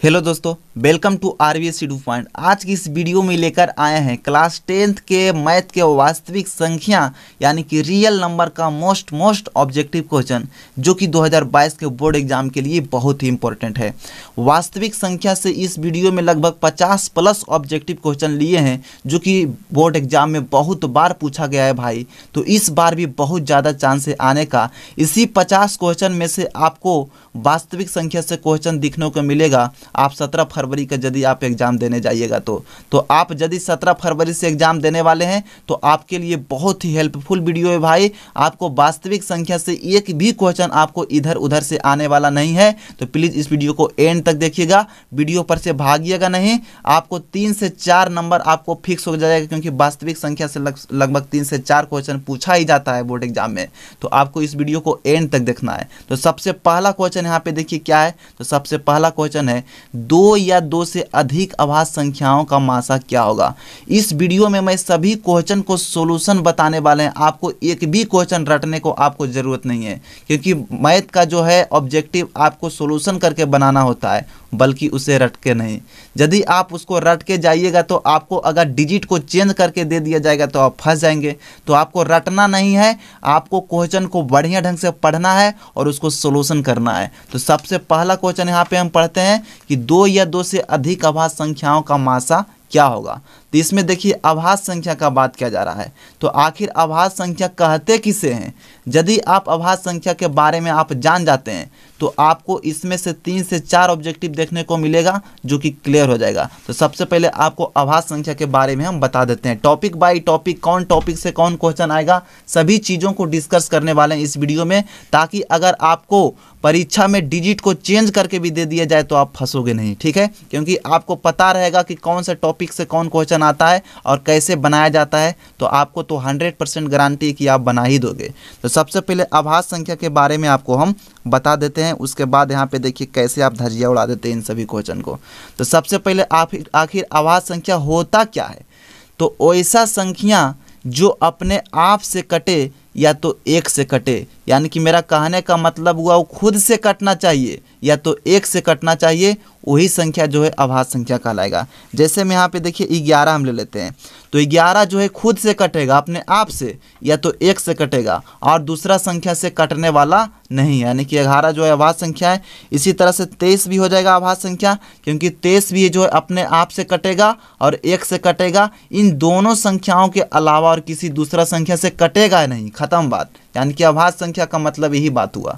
Hello दोस्तों, welcome to RBS two point. आज की इस वीडियो में लेकर आए हैं क्लास 10th के मैथ के वास्तविक संख्या यानी कि रियल नंबर का मोस्ट ऑब्जेक्टिव क्वेश्चन, जो कि 2022 के बोर्ड एग्जाम के लिए बहुत ही इंपॉर्टेंट है। वास्तविक संख्या से इस वीडियो में लगभग 50 प्लस ऑब्जेक्टिव क्वेश्चन लिए हैं, जो कि बोर्ड एग्जाम में बहुत बार पूछा गया है भाई। तो इस बार भी बहुत ज़्यादा चांस है आने का। इसी 50 क्वेश्चन में से आपको वास्तविक संख्या से क्वेश्चन दिखने को मिलेगा। आप 17 फरवरी का यदि आप एग्ज़ाम देने जाइएगा तो आप यदि 17 फरवरी से एग्ज़ाम देने वाले हैं तो आपके लिए बहुत ही हेल्पफुल वीडियो है भाई। आपको वास्तविक संख्या से एक भी क्वेश्चन आपको इधर उधर से आने वाला नहीं है। तो प्लीज़ इस वीडियो को एंड तक देखिएगा, वीडियो पर से भागिएगा नहीं। आपको 3 से 4 नंबर आपको फिक्स हो जाएगा, क्योंकि वास्तविक संख्या से लगभग 3 से 4 क्वेश्चन पूछा ही जाता है बोर्ड एग्जाम में। तो आपको इस वीडियो को एंड तक देखना है। तो सबसे पहला क्वेश्चन यहाँ पे देखिए क्या है। तो सबसे पहला क्वेश्चन है 2 या 2 से अधिक अभाज्य संख्याओं का मासा क्या होगा। इस वीडियो में मैं सभी क्वेश्चन को सॉल्यूशन बताने वाले हैं। आपको एक भी क्वेश्चन रटने को आपको ज़रूरत नहीं है, क्योंकि मैथ का जो है ऑब्जेक्टिव आपको सॉल्यूशन करके बनाना होता है, बल्कि उसे रट के नहीं। यदि आप उसको रट के जाइएगा तो आपको अगर डिजिट को चेंज करके दे दिया जाएगा तो आप फंस जाएंगे। तो आपको रटना नहीं है, आपको क्वेश्चन को बढ़िया ढंग से पढ़ना है और उसको सॉल्यूशन करना है। तो सबसे पहला क्वेश्चन यहाँ पे हम पढ़ते हैं कि 2 या 2 से अधिक अभाज्य संख्याओं का मासा क्या होगा। तो इसमें देखिए अभाज्य संख्या का बात किया जा रहा है। तो आखिर अभाज्य संख्या कहते किसे हैं। यदि आप अभाज्य संख्या के बारे में आप जान जाते हैं तो आपको इसमें से 3 से 4 ऑब्जेक्टिव देखने को मिलेगा, जो कि क्लियर हो जाएगा। तो सबसे पहले आपको अभाज्य संख्या के बारे में हम बता देते हैं। टॉपिक बाय टॉपिक, कौन टॉपिक से कौन क्वेश्चन आएगा, सभी चीज़ों को डिस्कस करने वाले हैं इस वीडियो में, ताकि अगर आपको परीक्षा में डिजिट को चेंज करके भी दे दिया जाए तो आप फंसोगे नहीं, ठीक है। क्योंकि आपको पता रहेगा कि कौन से टॉपिक से कौन क्वेश्चन आता है और कैसे बनाया जाता है। तो आपको तो 100% गारंटी कि आप बना ही दोगे। तो सबसे पहले अभाज्य संख्या के बारे में आपको हम बता देते हैं। उसके बाद यहाँ पे देखिए कैसे आप धज्जियाँ उड़ा देते हैं इन सभी क्वेश्चन को। तो सबसे पहले आखिर अभाज्य संख्या होता क्या है। तो ऐसा संख्या जो अपने आप से कटे या तो 1 से कटे, यानी कि मेरा कहने का मतलब हुआ वो खुद से कटना चाहिए या तो 1 से कटना चाहिए, वही संख्या जो है अभाज्य संख्या कहलाएगा। जैसे में यहाँ पे देखिए 11 हम ले लेते हैं। तो 11 जो है खुद से कटेगा अपने आप से, या तो 1 से कटेगा और दूसरा संख्या से कटने वाला नहीं, यानी कि 11 जो है अभाज्य संख्या है। इसी तरह से 23 भी हो जाएगा अभाज्य संख्या, क्योंकि 23 भी जो है अपने आप से कटेगा और 1 से कटेगा। इन दोनों संख्याओं के अलावा और किसी दूसरा संख्या से कटेगा नहीं, खत्म बात। यानी कि अभाज्य संख्या का मतलब यही बात हुआ।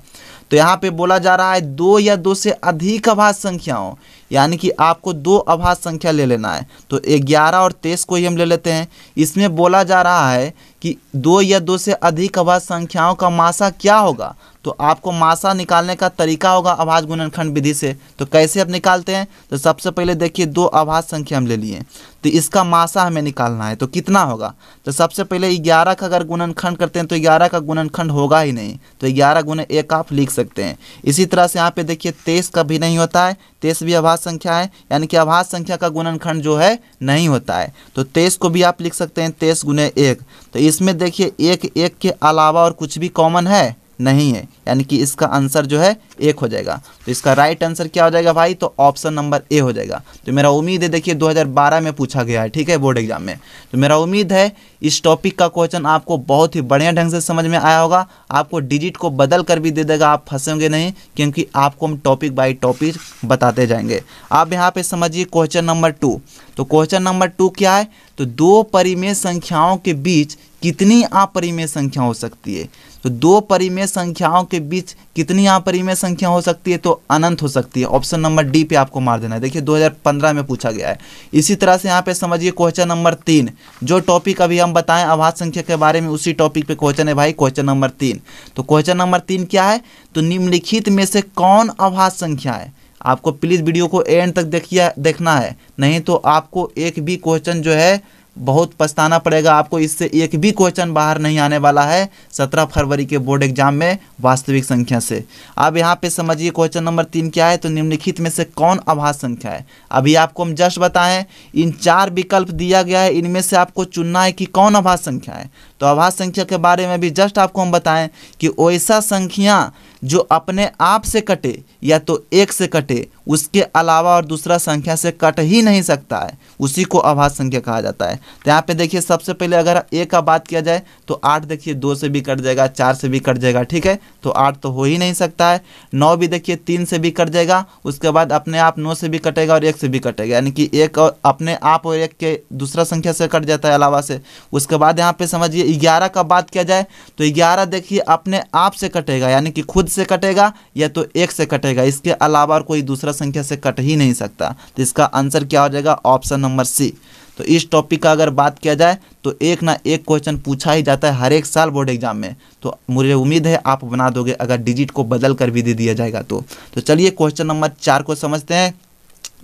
तो यहाँ पे बोला जा रहा है 2 या 2 से अधिक अभाज्य संख्याओं, यानी कि आपको 2 अभाज्य संख्या ले लेना है। तो 11 और 23 को ही हम ले लेते हैं। इसमें बोला जा रहा है कि 2 या 2 से अधिक अभाज्य संख्याओं का मासा क्या होगा। तो आपको मासा निकालने का तरीका होगा अभाज्य गुणनखंड विधि से। तो कैसे आप निकालते हैं। तो सबसे पहले देखिए 2 अभाज्य संख्या हम ले लिए, तो इसका मासा हमें निकालना है। तो कितना होगा। तो सबसे पहले 11 का अगर गुणनखंड करते हैं तो 11 का गुणनखंड होगा ही नहीं, तो 11 गुणे 1 आप लिख सकते हैं। इसी तरह से यहाँ पे देखिए 23 का भी नहीं होता है, 23 भी अभाज्य संख्या है, यानी कि अभाज्य संख्या का गुणनखंड जो है नहीं होता है। तो 23 को भी आप लिख सकते हैं 23 गुणे 1। तो इसमें देखिए 1 के अलावा और कुछ भी कॉमन है नहीं है, यानी कि इसका आंसर जो है 1 हो जाएगा। तो इसका राइट आंसर क्या हो जाएगा भाई। तो ऑप्शन नंबर ए हो जाएगा। तो मेरा उम्मीद है, देखिए 2012 में पूछा गया है, ठीक है, बोर्ड एग्जाम में। तो मेरा उम्मीद है इस टॉपिक का क्वेश्चन आपको बहुत ही बढ़िया ढंग से समझ में आया होगा। आपको डिजिट को बदल कर भी दे देगा, आप फंसेंगे नहीं, क्योंकि आपको हम टॉपिक बाय टॉपिक बताते जाएंगे। आप यहाँ पे समझिए क्वेश्चन नंबर 2। तो क्वेश्चन नंबर 2 क्या है। तो 2 परिमेय संख्याओं के बीच कितनी अपरिमेय संख्या हो सकती है। तो 2 परिमेय संख्याओं के बीच कितनी अपरिमेय संख्या हो सकती है। तो अनंत हो सकती है। ऑप्शन नंबर डी पे आपको मार देना है। देखिए 2015 में पूछा गया है। इसी तरह से यहाँ पे समझिए क्वेश्चन नंबर 3, जो टॉपिक अभी हम बताएं अभाज्य संख्या के बारे में, उसी टॉपिक पे क्वेश्चन है भाई, क्वेश्चन नंबर 3। तो क्वेश्चन नंबर 3 क्या है। तो निम्नलिखित में से कौन अभाज्य संख्या है। आपको प्लीज़ वीडियो को एंड तक देखना है, नहीं तो आपको एक भी क्वेश्चन जो है बहुत पछताना पड़ेगा। आपको इससे एक भी क्वेश्चन बाहर नहीं आने वाला है 17 फरवरी के बोर्ड एग्जाम में वास्तविक संख्या से। अब यहाँ पे समझिए क्वेश्चन नंबर 3 क्या है। तो निम्नलिखित में से कौन अभाज्य संख्या है। अभी आपको हम जस्ट बताएं, इन 4 विकल्प दिया गया है, इनमें से आपको चुनना है कि कौन अभाज्य संख्या है। तो अभाज्य संख्या के बारे में भी जस्ट आपको हम बताएं कि ऐसा संख्या जो अपने आप से कटे या तो एक से कटे, उसके अलावा और दूसरा संख्या से कट ही नहीं सकता है, उसी को अभाज्य संख्या कहा जाता है। तो यहाँ पे देखिए सबसे पहले अगर ए का बात किया जाए तो 8 देखिए 2 से भी कट जाएगा, 4 से भी कट जाएगा, ठीक है, तो 8 तो हो ही नहीं सकता है। 9 भी देखिए 3 से भी कट जाएगा, उसके बाद अपने आप 9 से भी कटेगा और 1 से भी कटेगा, यानी कि एक और अपने आप और एक के दूसरा संख्या से कट जाता है अलावा से। उसके बाद यहाँ पे समझिए 11 का बात किया जाए तो 11 देखिए अपने आप से कटेगा, यानी कि खुद से कटेगा या तो 1 से कटेगा, इसके अलावा और कोई दूसरा संख्या से कट ही नहीं सकता। तो इसका आंसर क्या हो जाएगा? Option number c. तो इस टॉपिक का अगर बात किया जाए तो एक ना एक क्वेश्चन पूछा ही जाता है हर एक साल बोर्ड एग्जाम में, तो मुझे उम्मीद है आप बना दोगे अगर डिजिट को बदल कर भी दे दिया जाएगा तो चलिए क्वेश्चन नंबर 4 को समझते हैं।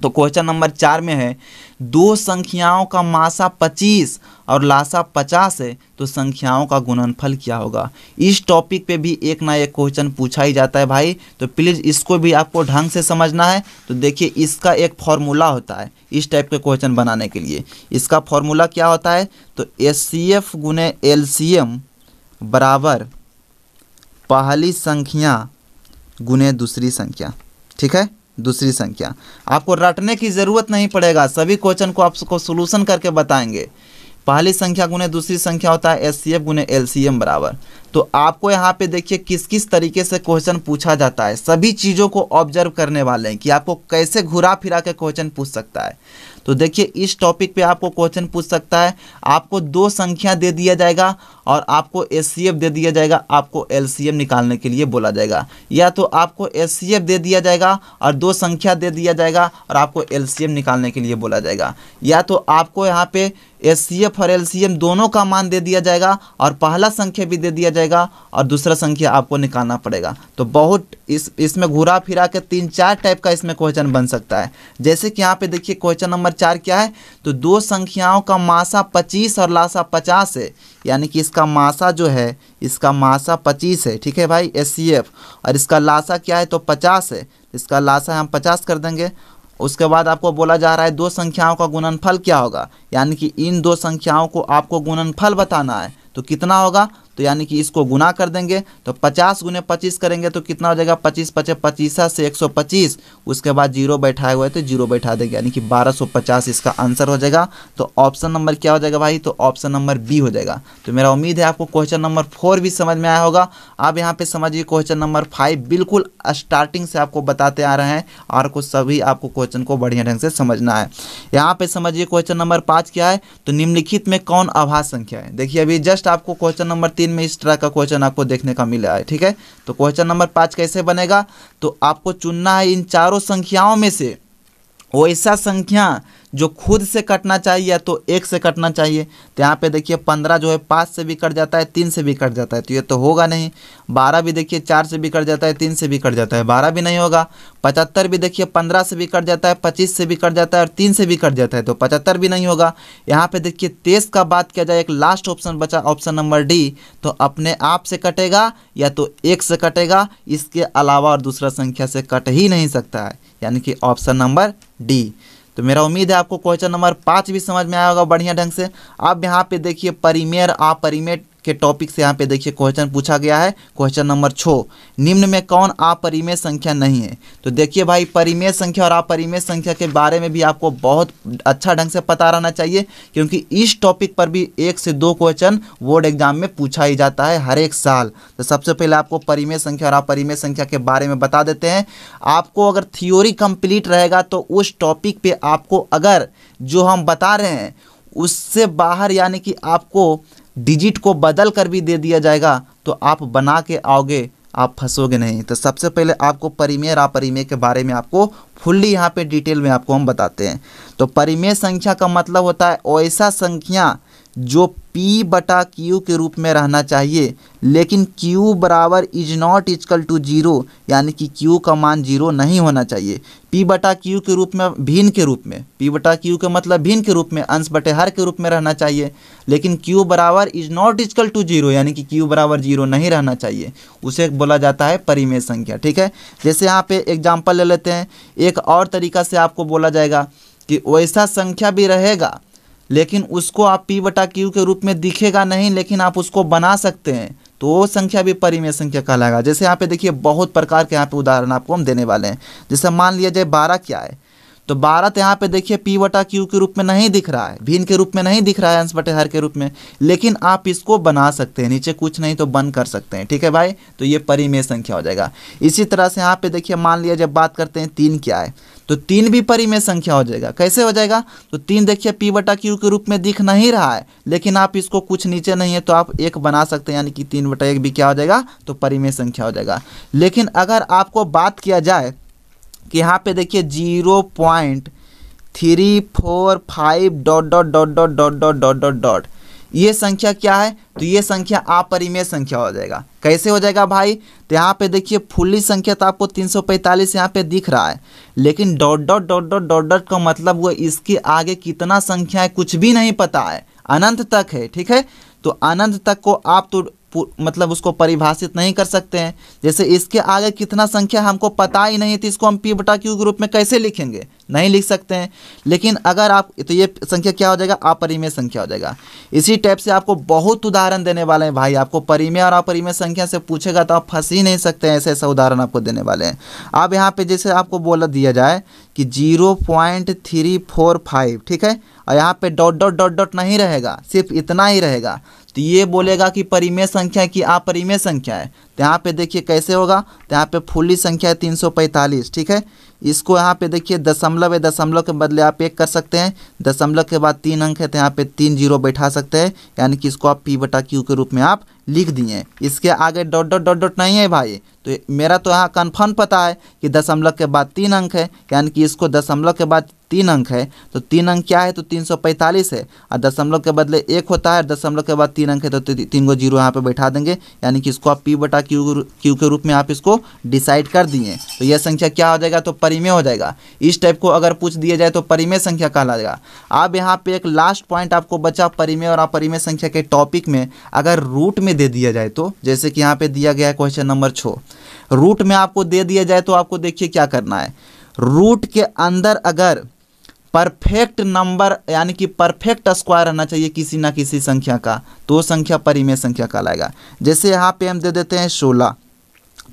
तो क्वेश्चन नंबर 4 में है, दो संख्याओं का मासा 25 और लासा 50 है, तो संख्याओं का गुणनफल क्या होगा? इस टॉपिक पे भी एक ना एक क्वेश्चन पूछा ही जाता है भाई, तो प्लीज़ इसको भी आपको ढंग से समझना है। तो देखिए इसका एक फॉर्मूला होता है इस टाइप के क्वेश्चन बनाने के लिए। इसका फॉर्मूला क्या होता है? तो HCF गुने LCM बराबर पहली संख्या गुने दूसरी संख्या, ठीक है, दूसरी संख्या। आपको रटने की ज़रूरत नहीं पड़ेगा, सभी क्वेश्चन को आपको सोल्यूशन करके बताएंगे। पहली संख्या गुने दूसरी संख्या होता है HCF गुने LCM बराबर। तो आपको यहाँ पे देखिए किस किस तरीके से क्वेश्चन पूछा जाता है, सभी चीज़ों को ऑब्जर्व करने वाले हैं कि आपको कैसे घुरा फिरा के क्वेश्चन पूछ सकता है। तो देखिए इस टॉपिक पे आपको क्वेश्चन पूछ सकता है, आपको दो संख्या दे दिया जाएगा और आपको HCF दे दिया जाएगा, आपको LCM निकालने के लिए बोला जाएगा, या तो आपको HCF दे दिया जाएगा और दो संख्या दे दिया जाएगा और आपको LCM निकालने के लिए बोला जाएगा, या तो आपको यहाँ पे HCF और LCM दोनों का मान दे दिया जाएगा और पहला संख्या भी दे दिया जाएगा और दूसरा संख्या आपको निकालना पड़ेगा। तो बहुत इसमें घुरा फिरा के 3-4 टाइप का इसमें क्वेश्चन बन सकता है। जैसे कि यहाँ पे देखिए क्वेश्चन नंबर 4 क्या है? तो दो संख्याओं का मासा 25 और लासा 50 है, यानी कि इसका मासा जो है, इसका मासा 25 है, ठीक है भाई HCF, और इसका लासा क्या है? तो 50 है, इसका लासा हम 50 कर देंगे। उसके बाद आपको बोला जा रहा है दो संख्याओं का गुणनफल क्या होगा, यानी कि इन दो संख्याओं को आपको गुणनफल बताना है। तो कितना होगा? तो यानी कि इसको गुना कर देंगे, तो 50 गुने 25 करेंगे तो कितना हो जाएगा? 25 पचे 25 से 125, उसके बाद जीरो बैठाए हुए तो जीरो बैठा देंगे, यानी कि 1250 इसका आंसर हो जाएगा। तो ऑप्शन नंबर क्या हो जाएगा भाई? तो ऑप्शन नंबर बी हो जाएगा। तो मेरा उम्मीद है आपको क्वेश्चन नंबर 4 भी समझ में आया होगा। आप यहाँ पे समझिए क्वेश्चन नंबर 5 बिल्कुल स्टार्टिंग से आपको बताते आ रहे हैं और कुछ सभी आपको क्वेश्चन को बढ़िया ढंग से समझना है। यहाँ पे समझिए क्वेश्चन नंबर 5 क्या है? तो निम्नलिखित में कौन अभाज्य संख्या है? देखिए अभी जस्ट आपको क्वेश्चन नंबर 3 में इस तरह का क्वेश्चन आपको देखने का मिला है, ठीक है। तो क्वेश्चन नंबर 5 कैसे बनेगा? तो आपको चुनना है इन चारों संख्याओं में से वैसा संख्या जो खुद से कटना चाहिए या तो 1 से कटना चाहिए। तो यहाँ पे देखिए 15 जो है 5 से भी कट जाता है, 3 से भी कट जाता है, तो ये तो होगा नहीं। 12 भी देखिए 4 से भी कट जाता है, 3 से भी कट जाता है, 12 भी नहीं होगा। 75 भी देखिए 15 से भी कट जाता है, 25 से भी कट जाता है और 3 से भी कट जाता है, तो 75 भी नहीं होगा। यहाँ पे देखिए 23 का बात किया जाए, एक लास्ट ऑप्शन बचा ऑप्शन नंबर डी, तो अपने आप से कटेगा या तो 1 से कटेगा, इसके अलावा और दूसरा संख्या से कट ही नहीं सकता है, यानी कि ऑप्शन नंबर डी। तो मेरा उम्मीद है आपको क्वेश्चन नंबर 5 भी समझ में आया होगा बढ़िया ढंग से। अब यहाँ पे देखिए परिमेय अपरिमेय के टॉपिक से यहाँ पे देखिए क्वेश्चन पूछा गया है। क्वेश्चन नंबर 6, निम्न में कौन अपरिमेय संख्या नहीं है? तो देखिए भाई परिमेय संख्या और अपरिमेय संख्या के बारे में भी आपको बहुत अच्छा ढंग से पता रहना चाहिए, क्योंकि इस टॉपिक पर भी 1 से 2 क्वेश्चन बोर्ड एग्जाम में पूछा ही जाता है हर एक साल। तो सबसे पहले आपको परिमेय संख्या और अपरिमेय संख्या के बारे में बता देते हैं। आपको अगर थियोरी कंप्लीट रहेगा तो उस टॉपिक पे आपको अगर जो हम बता रहे हैं उससे बाहर, यानी कि आपको डिजिट को बदल कर भी दे दिया जाएगा तो आप बना के आओगे, आप फंसोगे नहीं। तो सबसे पहले आपको परिमेय और अपरिमेय के बारे में आपको फुल्ली यहाँ पे डिटेल में आपको हम बताते हैं। तो परिमेय संख्या का मतलब होता है ऐसा संख्या जो P बटा Q के रूप में रहना चाहिए, लेकिन Q बराबर इज नॉट इक्वल टू 0, यानी कि Q का मान 0 नहीं होना चाहिए। P बटा Q के रूप में, भिन्न के रूप में, P बटा Q का मतलब भिन्न के रूप में, अंश बटे हर के रूप में रहना चाहिए, लेकिन Q बराबर इज नॉट इक्वल टू 0, यानी कि Q बराबर 0 नहीं रहना चाहिए, उसे बोला जाता है परिमेय संख्या, ठीक है। जैसे यहाँ पे एग्जाम्पल ले लेते हैं, एक और तरीका से आपको बोला जाएगा कि वैसा संख्या भी रहेगा लेकिन उसको आप P बटा Q के रूप में दिखेगा नहीं, लेकिन आप उसको बना सकते हैं, तो वो संख्या भी परिमेय संख्या कहलाएगा। जैसे यहाँ पे देखिए बहुत प्रकार के यहाँ पे उदाहरण आपको हम देने वाले हैं। जैसे मान लिया जाए 12 क्या है, तो 12 तो यहाँ पे देखिए P बटा Q के रूप में नहीं दिख रहा है, भिन्न के रूप में नहीं दिख रहा है, अंश बटे हर के रूप में, लेकिन आप इसको बना सकते हैं, नीचे कुछ नहीं तो बंद कर सकते हैं। ठीक है भाई, तो ये परिमेय संख्या हो जाएगा। इसी तरह से यहाँ पे देखिए मान लिया जब बात करते हैं 3 क्या है, तो 3 भी परिमेय संख्या हो जाएगा। कैसे हो जाएगा, तो 3 देखिए P बटा Q के रूप में दिख नहीं रहा है, लेकिन आप इसको कुछ नीचे नहीं है तो आप 1 बना सकते हैं, यानी कि 3 बटा 1 भी क्या हो जाएगा, तो परिमेय संख्या हो जाएगा। लेकिन अगर आपको बात किया जाए कि यहाँ पे देखिए 0.345 dot dot dot dot dot dot dot dot dot, ये संख्या क्या है, तो ये संख्या अपरिमेय संख्या हो जाएगा। कैसे हो जाएगा भाई, तो यहाँ पे देखिए फुल्ली संख्या तो आपको 345 यहाँ पे दिख रहा है, लेकिन dot dot dot dot dot dot का मतलब वो इसके आगे कितना संख्या है कुछ भी नहीं पता है, अनंत तक है। ठीक है, तो अनंत तक को आप तो मतलब उसको परिभाषित नहीं कर सकते हैं। जैसे इसके आगे कितना संख्या हमको पता ही नहीं, तो इसको हम P बटा Q के रूप में कैसे लिखेंगे, नहीं लिख सकते हैं। लेकिन अगर आप, तो ये संख्या क्या हो जाएगा, अपरिमेय संख्या हो जाएगा। इसी टाइप से आपको बहुत उदाहरण देने वाले हैं भाई, आपको परिमेय और अपरिमेय संख्या से पूछेगा तो आप फंस ही नहीं सकते हैं, ऐसे ऐसा उदाहरण आपको देने वाले हैं। अब यहाँ पे जैसे आपको बोला दिया जाए कि 0.345, ठीक है, और यहाँ पे डॉट डॉट डॉट डॉट नहीं रहेगा, सिर्फ इतना ही रहेगा, तो ये बोलेगा कि परिमेय संख्या की अपरिमेय संख्या है। तो यहाँ पे देखिए कैसे होगा, तो यहाँ पे फुल्ली संख्या है 345, ठीक है, इसको यहाँ पे देखिए दशमलव है, दशमलव के बदले आप 1 कर सकते हैं, दशमलव के बाद 3 अंक है तो यहाँ पे 3 जीरो बैठा सकते हैं, यानी कि इसको आप P बटा Q के रूप में आप लिख दिए। इसके आगे डॉट डॉट डॉट डॉट नहीं है भाई, तो मेरा तो यहाँ कन्फर्म पता है कि दशमलव के बाद 3 अंक है, यानी कि इसको दशमलव के बाद 3 अंक है, तो 3 अंक क्या है, तो 345 है, और दशमलव के बदले 1 होता है, दशमलव के बाद 3 अंक है, तो 3 को जीरो यहाँ पे बैठा देंगे, यानी कि इसको आप P बटा Q के रूप में आप इसको डिसाइड कर दिए। तो यह संख्या क्या हो जाएगा, तो परिमेय हो जाएगा। इस टाइप को अगर पूछ दिया जाए तो परिमेय संख्या कहलाएगा। अब यहाँ पे एक लास्ट पॉइंट आपको बचा परिमेय और अपरिमेय संख्या के टॉपिक में, अगर रूट में दे दिया जाए तो, जैसे कि यहाँ पे दिया गया है क्वेश्चन नंबर 6, रूट में आपको दे दिया जाए तो आपको देखिए क्या करना है, रूट के अंदर अगर परफेक्ट नंबर यानी कि परफेक्ट स्क्वायर रहना चाहिए किसी ना किसी संख्या का, तो संख्या परिमेय संख्या कहलाएगा। जैसे यहाँ पे हम दे देते हैं 16,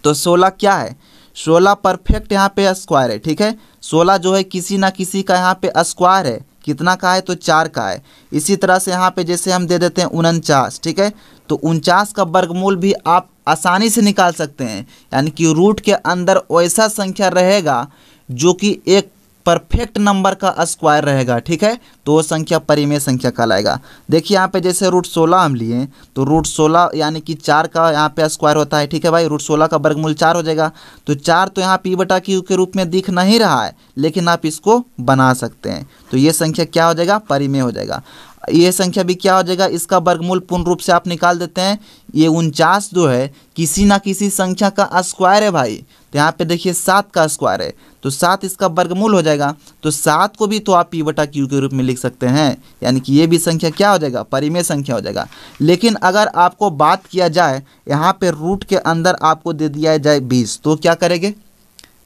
तो 16 क्या है, 16 परफेक्ट यहाँ पे स्क्वायर है, ठीक है, 16 जो है किसी ना किसी का यहाँ पे स्क्वायर है, कितना का है, तो 4 का है। इसी तरह से यहाँ पे जैसे हम दे देते हैं 49, ठीक है, तो 49 का वर्गमूल भी आप आसानी से निकाल सकते हैं, यानी कि रूट के अंदर वैसा संख्या रहेगा जो कि एक परफेक्ट नंबर का स्क्वायर रहेगा, ठीक है, तो वो संख्या परिमेय संख्या कहलाएगा। देखिए यहाँ पे जैसे रूट 16 हम लिए, तो रूट 16 यानी कि 4 का यहाँ पे स्क्वायर होता है, ठीक है भाई, रूट 16 का वर्गमूल 4 हो जाएगा, तो 4 तो यहाँ P बटा Q के रूप में दिख नहीं रहा है, लेकिन आप इसको बना सकते हैं, तो ये संख्या क्या हो जाएगा, परिमेय हो जाएगा। ये संख्या भी क्या हो जाएगा, इसका वर्गमूल पूर्ण रूप से आप निकाल देते हैं, ये 49 जो है किसी ना किसी संख्या का स्क्वायर है भाई, तो यहाँ पे देखिए 7 का स्क्वायर है, तो 7 इसका वर्गमूल हो जाएगा, तो 7 को भी तो आप P बटा Q के रूप में लिख सकते हैं, यानी कि ये भी संख्या क्या हो जाएगा, परिमेय संख्या हो जाएगा। लेकिन अगर आपको बात किया जाए यहाँ पे रूट के अंदर आपको दे दिया जाए 20, तो क्या करेंगे,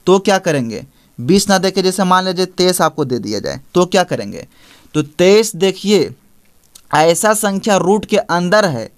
तो क्या करेंगे, 20 ना देके जैसे मान लीजिए 23 आपको दे दिया जाए, तो क्या करेंगे, तो 23 देखिए ऐसा संख्या रूट के अंदर है,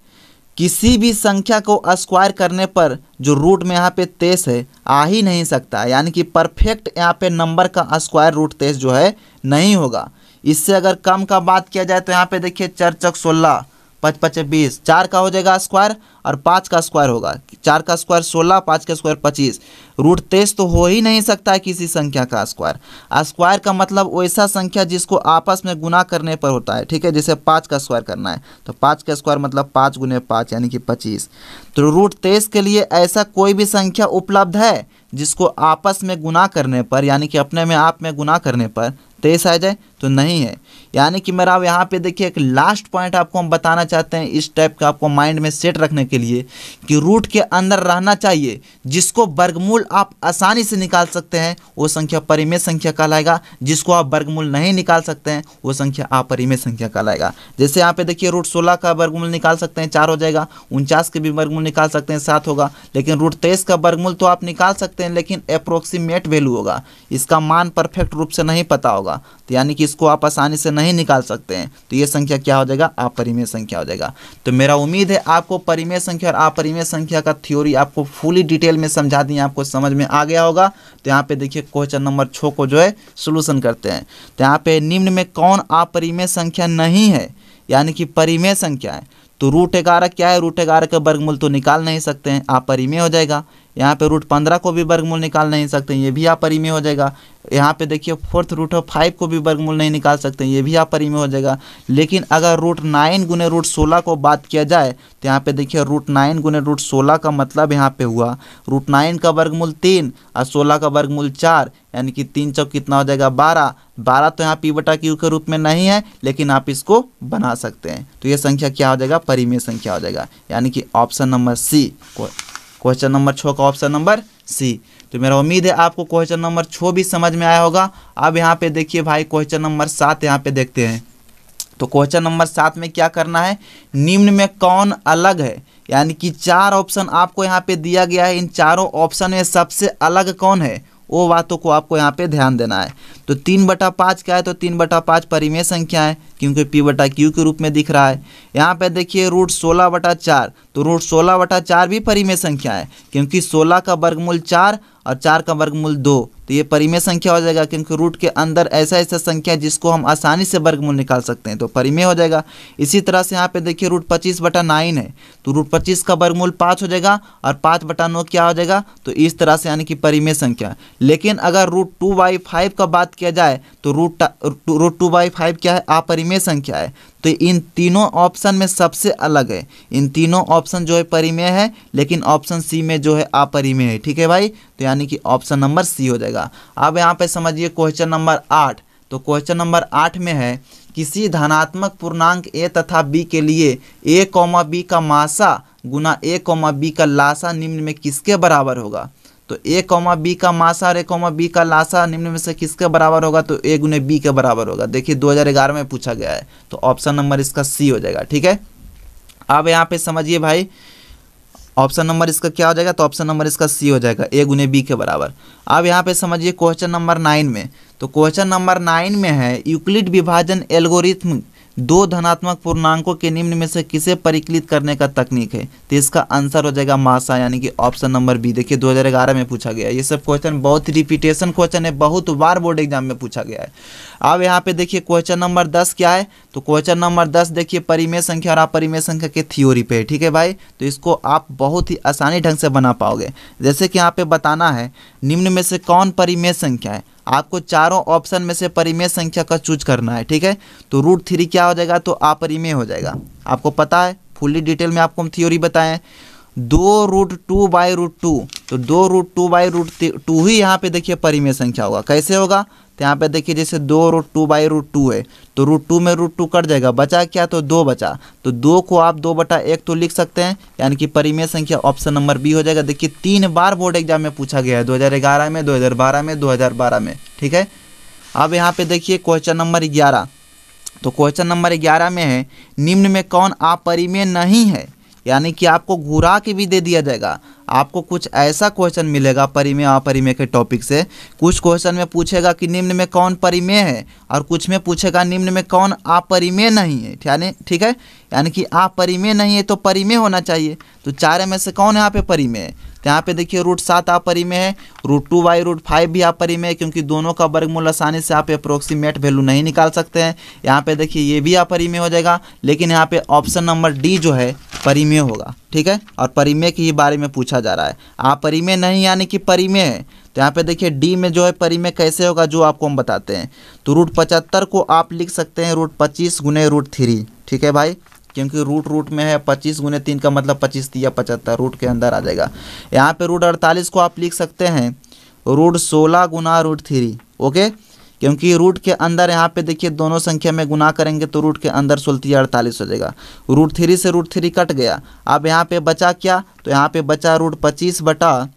किसी भी संख्या को स्क्वायर करने पर जो रूट में यहाँ पे 23 है आ ही नहीं सकता, यानी कि परफेक्ट यहाँ पे नंबर का स्क्वायर रूट 23 जो है नहीं होगा। इससे अगर कम का बात किया जाए तो यहाँ पे देखिए 4 चौक 16, 5 5 20, 4 का हो जाएगा स्क्वायर और 5 का स्क्वायर होगा, 4 का स्क्वायर 16, 5 का स्क्वायर 25, रूट 23 तो हो ही नहीं सकता है किसी संख्या का स्क्वायर। स्क्वायर का मतलब वैसा संख्या जिसको आपस में गुना करने पर होता है, ठीक है, जैसे 5 का स्क्वायर करना है तो 5 का स्क्वायर मतलब 5 गुने 5 यानी कि 25, तो रूट 23 के लिए ऐसा कोई भी संख्या उपलब्ध है जिसको आपस में गुना करने पर यानी कि अपने में आप में गुना करने पर 23 आ जाए, तो नहीं है। यानी कि मेरा यहाँ पे देखिए एक लास्ट पॉइंट आपको हम बताना चाहते हैं, इस टाइप का आपको माइंड में सेट रखने के लिए कि रूट के अंदर रहना चाहिए जिसको वर्गमूल आप आसानी से निकाल सकते हैं, वो संख्या परिमेय संख्या कहलाएगा, जिसको आप वर्गमूल नहीं निकाल सकते हैं वो संख्या अपरिमेय संख्या कहलाएगा। जैसे यहाँ पे देखिए रूट 16 का वर्गमूल निकाल सकते हैं 4 हो जाएगा, 49 के भी वर्गमूल निकाल सकते हैं 7 होगा, लेकिन रूट 23 का वर्गमूल तो आप निकाल सकते हैं हैं, लेकिन अप्रोक्सीमेट वैल्यू होगा, इसका मान परफेक्ट रूप से नहीं पता होगा, तो यानी कि इसको आप आसानी से नहीं निकाल सकते हैं, तो ये संख्या क्या हो जाएगा, अपरिमेय संख्या हो जाएगा। तो मेरा उम्मीद है आपको परिमेय संख्या और अपरिमेय संख्या का थ्योरी आपको फुली डिटेल में समझा दी, आपको समझ में आ गया होगा। तो यहाँ पे देखिए क्वेश्चन नंबर 6 को जो है सोल्यूशन करते हैं। तो यहाँ पे निम्न में कौन अपरिमेय संख्या नहीं है, यानी कि परिमेय संख्या है। तो √11 क्या है, √11 का वर्गमूल तो निकाल नहीं सकते हैं, अपरिमेय हो जाएगा। यहाँ पे √15 को भी वर्गमूल निकाल नहीं सकते हैं, ये भी अपरिमेय हो जाएगा। यहाँ पे देखिए 4th√5 को भी वर्गमूल नहीं निकाल सकते हैं, ये भी अपरिमेय हो जाएगा। लेकिन अगर √9 गुने √16 को बात किया जाए तो यहाँ पे देखिए √9 गुने √16 का मतलब यहाँ पे हुआ √9 का वर्गमूल 3 और 16 का वर्गमूल 4, यानी कि 3 चौक कितना हो जाएगा 12। 12 तो यहाँ p/q के रूप में नहीं है, लेकिन आप इसको बना सकते हैं। तो ये संख्या क्या हो जाएगा, परिमेय संख्या हो जाएगा, यानी कि option number c, question number 6 का ऑप्शन नंबर सी। तो मेरा उम्मीद है आपको क्वेश्चन नंबर 6 भी समझ में आया होगा। अब यहाँ पे देखिए भाई क्वेश्चन नंबर 7 यहाँ पे देखते हैं। तो क्वेश्चन नंबर 7 में क्या करना है, निम्न में कौन अलग है, यानी कि 4 ऑप्शन आपको यहाँ पे दिया गया है, इन चारों ऑप्शन में सबसे अलग कौन है, वो बातों को आपको यहाँ पे ध्यान देना है। तो 3/5 क्या है, तो 3/5 परिमेय संख्या है, क्योंकि p/q के रूप में दिख रहा है। यहाँ पे देखिए √16/4, तो √16/4 भी परिमेय संख्या है, क्योंकि 16 का वर्गमूल 4 और 4 का वर्गमूल 2, तो ये परिमेय संख्या हो जाएगा, क्योंकि रूट के अंदर ऐसा ऐसा संख्या है जिसको हम आसानी से वर्गमूल निकाल सकते हैं, तो परिमेय हो जाएगा। इसी तरह से यहाँ पे देखिए √25/9 है, तो √25 का वर्गमूल 5 हो जाएगा और 5/9 क्या हो जाएगा, तो इस तरह से, यानी कि परिमेय संख्या। लेकिन अगर √2/5 का बात किया जाए तो √2/5 क्या है, अपरिमेय संख्या है। तो इन तीनों ऑप्शन में सबसे अलग है, इन तीनों ऑप्शन जो है परिमेय है, लेकिन ऑप्शन सी में जो है अपरिमेय है। ठीक है भाई, तो यानी कि ऑप्शन नंबर सी हो जाएगा। अब यहाँ पे समझिए क्वेश्चन नंबर 8। तो क्वेश्चन नंबर 8 में है, किसी धनात्मक पूर्णांक a तथा b के लिए a, b का मासा गुना a, b का लासा निम्न में किसके बराबर होगा। तो a, b का मासा और a, b का लासा निम्न में से किसके बराबर होगा, तो a गुने b के बराबर होगा। देखिए 2011 में पूछा गया है, तो ऑप्शन नंबर इसका सी हो जाएगा। ठीक है, अब यहाँ पे समझिए भाई ऑप्शन नंबर इसका क्या हो जाएगा, तो ऑप्शन नंबर इसका सी हो जाएगा, a गुने b के बराबर। अब यहाँ पे समझिए क्वेश्चन नंबर 9 में। तो क्वेश्चन नंबर 9 में है, यूक्लिड विभाजन एल्गोरिथम 2 धनात्मक पूर्णांकों के निम्न में से किसे परिकलित करने का तकनीक है। तो इसका आंसर हो जाएगा मासा, यानी कि ऑप्शन नंबर बी। देखिए 2011 में पूछा गया है, ये सब क्वेश्चन बहुत रिपीटेशन क्वेश्चन है, बहुत बार बोर्ड एग्जाम में पूछा गया है। अब यहाँ पे देखिए क्वेश्चन नंबर 10 क्या है, तो क्वेश्चन नंबर 10 देखिए परिमेय संख्या और अपरिमेय संख्या के थ्योरी पे है। ठीक है भाई, तो इसको आप बहुत ही आसानी ढंग से बना पाओगे। जैसे कि यहाँ पे बताना है, निम्न में से कौन परिमेय संख्या है, आपको चारों ऑप्शन में से परिमेय संख्या का चूज करना है। ठीक है, तो √3 क्या हो जाएगा, तो अपरिमेय हो जाएगा। आपको पता है, फुल्ली डिटेल में आपको हम थ्योरी बताएं। 2√2/√2, तो 2√2/√2 ही यहाँ पे देखिए परिमेय संख्या होगा। कैसे होगा, तो यहाँ पे देखिए जैसे 2√2/√2 है, तो √2 में √2 कट जाएगा, बचा क्या, तो 2 बचा। तो 2 को आप 2/1 तो लिख सकते हैं, यानी कि परिमेय संख्या ऑप्शन नंबर बी हो जाएगा। देखिए 3 बार बोर्ड एग्जाम में पूछा गया है, 2011 में, 2012 में, 2012 में। ठीक है, अब यहाँ पे देखिए क्वेश्चन नंबर 11। तो क्वेश्चन नंबर 11 में है, निम्न में कौन अपरिमेय नहीं है, यानी कि आपको घुरा के भी दे दिया जाएगा। आपको कुछ ऐसा क्वेश्चन मिलेगा परिमेय अपरिमेय के टॉपिक से, कुछ क्वेश्चन में पूछेगा कि निम्न में कौन परिमेय है, और कुछ में पूछेगा निम्न में कौन अपरिमेय नहीं है। यानी ठीक है, यानी कि अपरिमेय नहीं है तो परिमेय होना चाहिए। तो 4 में से कौन यहाँ पे परिमेय है, तो यहाँ पे देखिए √7 अपरिमेय है, √2/5 भी अपरिमेय है, क्योंकि दोनों का वर्गमूल आसानी से आप अप्रोक्सीमेट वैल्यू नहीं निकाल सकते हैं। यहाँ पे देखिए ये भी अपरिमेय हो जाएगा, लेकिन यहाँ पे ऑप्शन नंबर डी जो है परिमेय होगा। ठीक है, और परिमेय के ही बारे में पूछा जा रहा है, अपरिमेय नहीं यानी कि परिमेय है। तो यहाँ पे देखिए डी में जो है परिमेय कैसे होगा, जो आपको हम बताते हैं। तो √75 को आप लिख सकते हैं √25 गुने √3। ठीक है भाई, क्योंकि रूट में है, 25 गुने 3 का मतलब 25 या 75 रूट के अंदर आ जाएगा। यहाँ पे √48 को आप लिख सकते हैं √16 गुना √3। ओके, क्योंकि रूट के अंदर यहाँ पे देखिए दोनों संख्या में गुना करेंगे तो रूट के अंदर 16 48 हो जाएगा। √3 से √3 कट गया। अब यहाँ पे बचा क्या, तो यहाँ पे बचा √25 बटा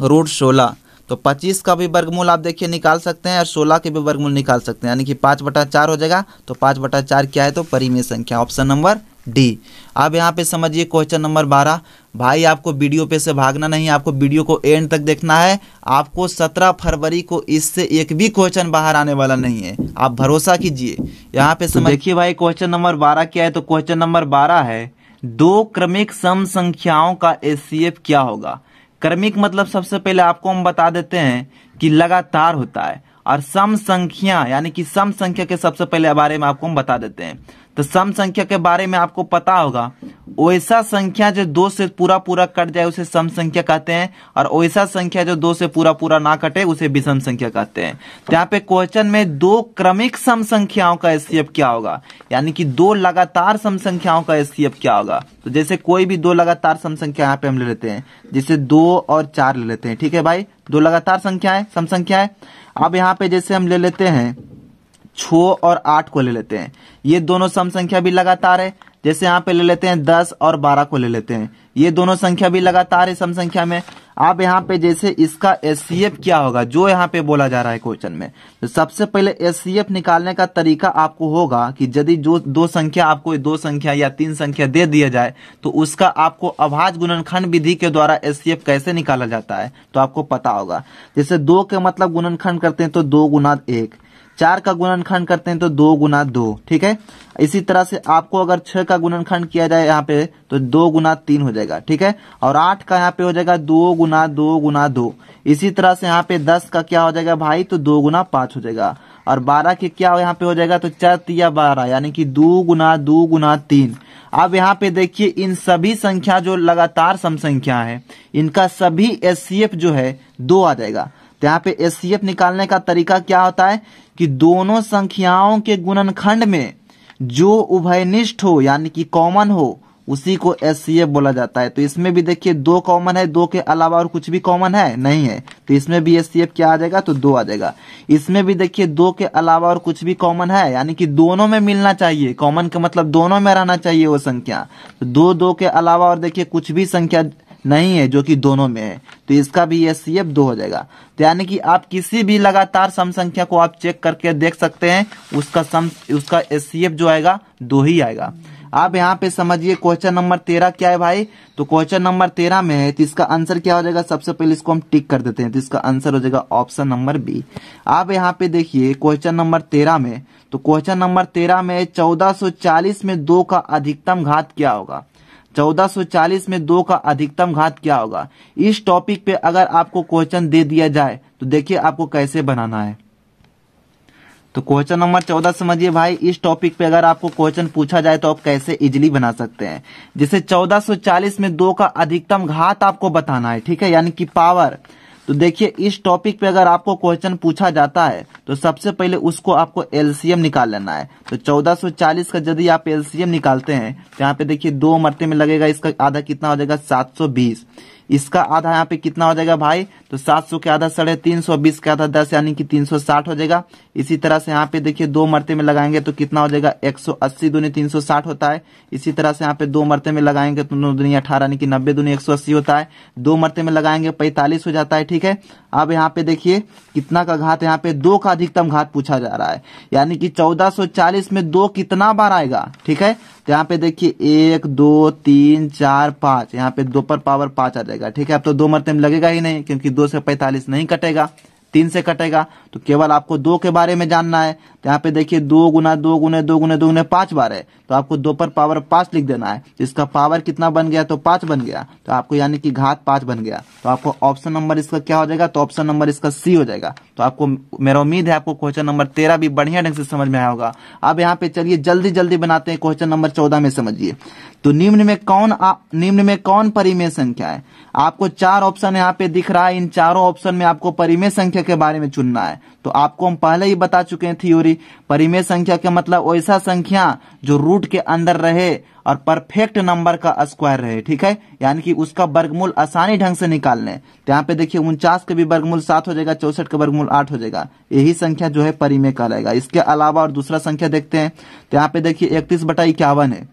√16। तो 25 का भी वर्गमूल आप देखिए निकाल सकते हैं और 16 के भी वर्गमूल निकाल सकते हैं, यानी कि 5/4 हो जाएगा। तो 5/4 क्या है, तो परिमेय संख्या, ऑप्शन नंबर डी। अब यहाँ पे समझिए क्वेश्चन नंबर 12। भाई आपको वीडियो पे से भागना नहीं, आपको वीडियो को एंड तक देखना है। आपको 17 फरवरी को इससे एक भी क्वेश्चन बाहर आने वाला नहीं है, आप भरोसा कीजिए। यहाँ पे देखिए भाई क्वेश्चन नंबर 12 क्या है, तो क्वेश्चन नंबर 12 है दो क्रमिक सम संख्याओं का एचसीएफ क्या होगा। क्रमिक मतलब सबसे पहले आपको हम बता देते हैं कि लगातार होता है, और सम संख्या यानी कि सम संख्या के सबसे पहले बारे में आपको हम बता देते हैं। तो सम संख्या के बारे में आपको पता होगा, वैसा संख्या जो 2 से पूरा पूरा कट जाए उसे सम संख्या कहते हैं, और वैसा संख्या जो 2 से पूरा पूरा ना कटे उसे विषम संख्या कहते हैं। तो यहाँ पे क्वेश्चन में दो क्रमिक सम संख्याओं का एचसीएफ क्या होगा, यानी कि दो लगातार सम संख्याओं का एचसीएफ क्या होगा। तो जैसे कोई भी दो लगातार सम संख्या यहाँ पे हम ले लेते हैं, जैसे 2 और 4 ले लेते हैं, ठीक है भाई, दो लगातार संख्या है, सम संख्या है। अब यहाँ पे जैसे हम ले लेते हैं 6 और 8 को ले लेते हैं, ये दोनों सम संख्या भी लगातार है। जैसे यहाँ पे ले लेते हैं 10 और 12 को ले लेते हैं, ये दोनों संख्या भी लगातार है सम संख्या में। अब यहाँ पे जैसे इसका एचसीएफ क्या होगा जो यहाँ पे बोला जा रहा है क्वेश्चन में, तो सबसे पहले एचसीएफ निकालने का तरीका आपको होगा कि यदि जो दो संख्या आपको 2 संख्या या 3 संख्या दे दिया जाए तो उसका आपको अभाज्य गुणनखंड विधि के द्वारा एचसीएफ कैसे निकाला जाता है तो आपको पता होगा। जैसे 2 के मतलब गुणनखंड करते हैं तो 2 गुना 1, 4 का गुणनखंड करते हैं तो 2 गुना 2, ठीक है। इसी तरह से आपको अगर 6 का गुणनखंड किया जाए यहाँ पे तो 2 गुना 3 हो जाएगा, ठीक है। और 8 का यहाँ पे हो जाएगा 2 गुना 2 गुना 2। इसी तरह से यहाँ पे 10 का क्या हो जाएगा भाई, तो 2 गुना 5 हो जाएगा। और 12 के क्या यहाँ पे हो जाएगा, तो 4 तिया 12 यानी कि 2 गुना 2 गुना 3। अब यहाँ पे देखिए इन सभी संख्या जो लगातार सम संख्या है इनका सभी एचसीएफ जो है 2 आ जाएगा। तो यहाँ पे एचसीएफ निकालने का तरीका क्या होता है कि दोनों संख्याओं के गुणनखंड में जो उभयनिष्ठ हो यानी कि कॉमन हो उसी को एचसीएफ बोला जाता है। तो इसमें भी देखिए 2 कॉमन है, 2 के अलावा और कुछ भी कॉमन है नहीं है, तो इसमें भी एचसीएफ क्या आ जाएगा, तो 2 आ जाएगा। इसमें भी देखिए 2 के अलावा और कुछ भी कॉमन है, यानी कि दोनों में मिलना चाहिए, कॉमन का मतलब दोनों में रहना चाहिए वो संख्या। तो 2 के अलावा और देखिए कुछ भी संख्या नहीं है जो कि दोनों में है, तो इसका भी एचसीएफ 2 हो जाएगा। तो यानी कि आप किसी भी लगातार सम संख्या को आप चेक करके देख सकते हैं, उसका एचसीएफ जो आएगा 2 ही आएगा। आप यहाँ पे समझिए क्वेश्चन नंबर 13 क्या है भाई, तो क्वेश्चन नंबर 13 में है तो इसका आंसर क्या हो जाएगा, सबसे पहले इसको हम टिक कर देते हैं, तो इसका आंसर हो जाएगा ऑप्शन नंबर बी। आप यहाँ पे देखिए क्वेश्चन नंबर 13 में, तो क्वेश्चन नंबर 13 में 1440 में 2 का अधिकतम घात क्या होगा। 1440 में 2 का अधिकतम घात क्या होगा, इस टॉपिक पे अगर आपको क्वेश्चन दे दिया जाए तो देखिए आपको कैसे बनाना है। तो क्वेश्चन नंबर 14 समझिए भाई, इस टॉपिक पे अगर आपको क्वेश्चन पूछा जाए तो आप कैसे इजीली बना सकते हैं। जैसे 1440 में 2 का अधिकतम घात आपको बताना है, ठीक है, यानी कि पावर। तो देखिए इस टॉपिक पे अगर आपको क्वेश्चन पूछा जाता है तो सबसे पहले उसको आपको एलसीएम निकाल लेना है। तो 1440 का यदि आप एलसीएम निकालते हैं तो यहाँ पे देखिए 2 मरते में लगेगा, इसका आधा कितना हो जाएगा 720, इसका आधा यहाँ पे कितना हो जाएगा भाई, तो 700 के आधा 350 के आधा 10 यानी कि 360 हो जाएगा। इसी तरह से यहाँ पे देखिए 2 मरते में लगाएंगे तो कितना हो जाएगा 180 दूनी 360 होता है। इसी तरह से यहाँ पे 2 मरते में लगाएंगे तो 9 दूनी 18 यानी कि 90 दूनी 180 होता है। 2 मरते में लगाएंगे 45 हो जाता है, ठीक है। अब यहाँ पे देखिए कितना का घात, यहाँ पे 2 का अधिकतम घात पूछा जा रहा है, यानी कि 1440 में 2 कितना बार आएगा, ठीक है। तो यहाँ पे देखिए 1 2 3 4 5, यहाँ पे 2 पर पावर 5 आ जाएगा, ठीक है। अब तो 2 मरते में लगेगा ही नहीं क्योंकि 2 से 45 नहीं कटेगा, 3 से कटेगा, तो केवल आपको 2 के बारे में जानना है। तो यहाँ पे देखिए 2 गुना 2 गुने 2 गुने 2 गुने 5 बार है, तो आपको 2 पर पावर 5 लिख देना है। तो इसका पावर कितना बन गया, तो 5 बन गया, तो आपको यानी कि घात 5 बन गया। तो आपको ऑप्शन नंबर इसका क्या हो जाएगा, तो ऑप्शन नंबर इसका सी हो जाएगा। तो आपको मेरा उम्मीद है आपको क्वेश्चन नंबर 13 भी बढ़िया ढंग से समझ में आया होगा। अब यहाँ पे चलिए जल्दी जल्दी बनाते हैं क्वेश्चन नंबर 14 में समझिए। तो निम्न में कौन परिमेय संख्या है। आपको 4 ऑप्शन यहाँ पे दिख रहा है, इन चारों ऑप्शन में आपको परिमेय संख्या के बारे में चुनना है। तो आपको हम पहले ही बता चुके हैं थ्योरी, परिमेय संख्या के मतलब वैसा संख्या जो रूट के अंदर रहे और परफेक्ट नंबर का स्क्वायर रहे, ठीक है, यानी कि उसका वर्गमूल आसानी ढंग से निकाल लें। तो यहाँ पे देखिए 49 के भी वर्गमूल 7 हो जाएगा, 64 का वर्गमूल 8 हो जाएगा, यही संख्या जो है परिमेय कहलाएगा। इसके अलावा और दूसरा संख्या देखते हैं, तो यहाँ पे देखिए 31/51 है,